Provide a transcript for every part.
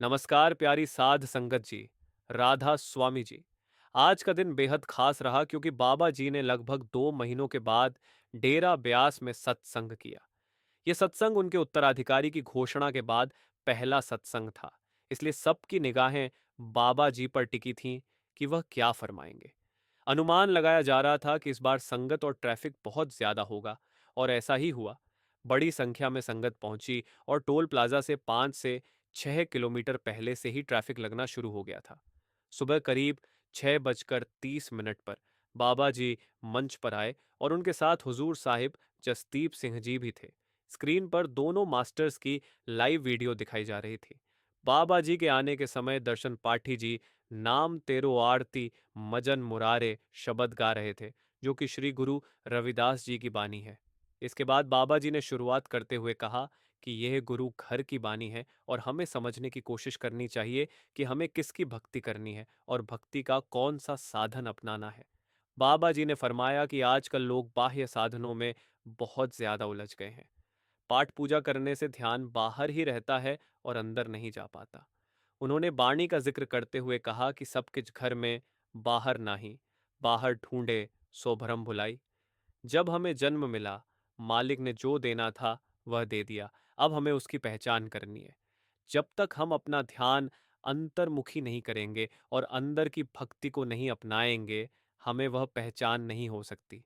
नमस्कार प्यारी साध संगत जी, राधा स्वामी जी। आज का दिन बेहद खास रहा क्योंकि बाबा जी ने लगभग 2 महीनों के बाद डेरा ब्यास में सत्संग किया। यह सत्संग उनके उत्तराधिकारी की घोषणा के बाद पहला सत्संग था, इसलिए सबकी निगाहें बाबा जी पर टिकी थीं कि वह क्या फरमाएंगे। अनुमान लगाया जा रहा था कि इस बार संगत और ट्रैफिक बहुत ज्यादा होगा, और ऐसा ही हुआ। बड़ी संख्या में संगत पहुंची और टोल प्लाजा से 5 से 6 किलोमीटर पहले से ही ट्रैफिक लगना शुरू हो गया था। सुबह करीब 6:30 पर बाबा जी मंच पर आए और उनके साथ हुजूर साहिब जसदीप सिंह जी भी थे। स्क्रीन पर दोनों मास्टर्स की लाइव वीडियो दिखाई जा रही थी। बाबा जी के आने के समय दर्शन पाठी जी नाम तेरो आरती मजन मुरारे शब्द गा रहे थे, जो कि श्री गुरु रविदास जी की बानी है। इसके बाद बाबा जी ने शुरुआत करते हुए कहा कि यह गुरु घर की बानी है और हमें समझने की कोशिश करनी चाहिए कि हमें किसकी भक्ति करनी है और भक्ति का कौन सा साधन अपनाना है। बाबा जी ने फरमाया कि आजकल लोग बाह्य साधनों में बहुत ज्यादा उलझ गए हैं। पाठ पूजा करने से ध्यान बाहर ही रहता है और अंदर नहीं जा पाता। उन्होंने बाणी का जिक्र करते हुए कहा कि सबके घर में बाहर नाही, बाहर ढूंढे सो भरम भुलाई। जब हमें जन्म मिला, मालिक ने जो देना था वह दे दिया। अब हमें उसकी पहचान करनी है। जब तक हम अपना ध्यान अंतर्मुखी नहीं करेंगे और अंदर की भक्ति को नहीं अपनाएंगे, हमें वह पहचान नहीं हो सकती।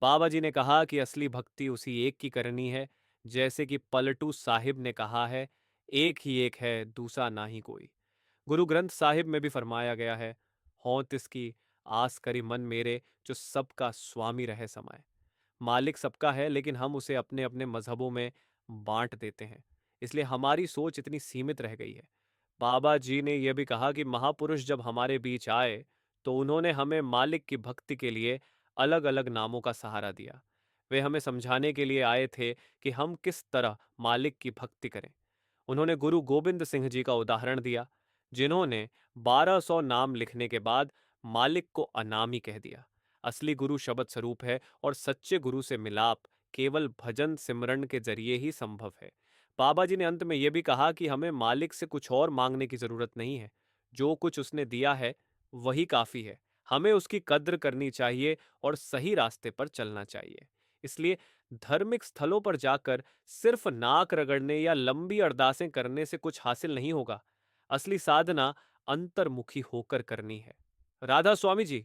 बाबा जी ने कहा कि असली भक्ति उसी एक की करनी है, जैसे कि पलटू साहिब ने कहा है, एक ही एक है दूसरा ना ही कोई। गुरु ग्रंथ साहिब में भी फरमाया गया है, हों तिसकी आस करी मन मेरे, जो सबका स्वामी रहे समाए। मालिक सबका है, लेकिन हम उसे अपने अपने मजहबों में बांट देते हैं, इसलिए हमारी सोच इतनी सीमित रह गई है। बाबा जी ने यह भी कहा कि महापुरुष जब हमारे बीच आए तो उन्होंने हमें मालिक की भक्ति के लिए अलग अलग नामों का सहारा दिया। वे हमें समझाने के लिए आए थे कि हम किस तरह मालिक की भक्ति करें। उन्होंने गुरु गोविंद सिंह जी का उदाहरण दिया, जिन्होंने 1200 नाम लिखने के बाद मालिक को अनामी कह दिया। असली गुरु शब्द स्वरूप है और सच्चे गुरु से मिलाप केवल भजन सिमरन के जरिए ही संभव है। बाबा जी ने अंत में यह भी कहा कि हमें मालिक से कुछ और मांगने की जरूरत नहीं है। जो कुछ उसने दिया है वही काफी है। हमें उसकी कद्र करनी चाहिए और सही रास्ते पर चलना चाहिए। इसलिए धार्मिक स्थलों पर जाकर सिर्फ नाक रगड़ने या लंबी अरदासें करने से कुछ हासिल नहीं होगा। असली साधना अंतर्मुखी होकर करनी है। राधा स्वामी जी।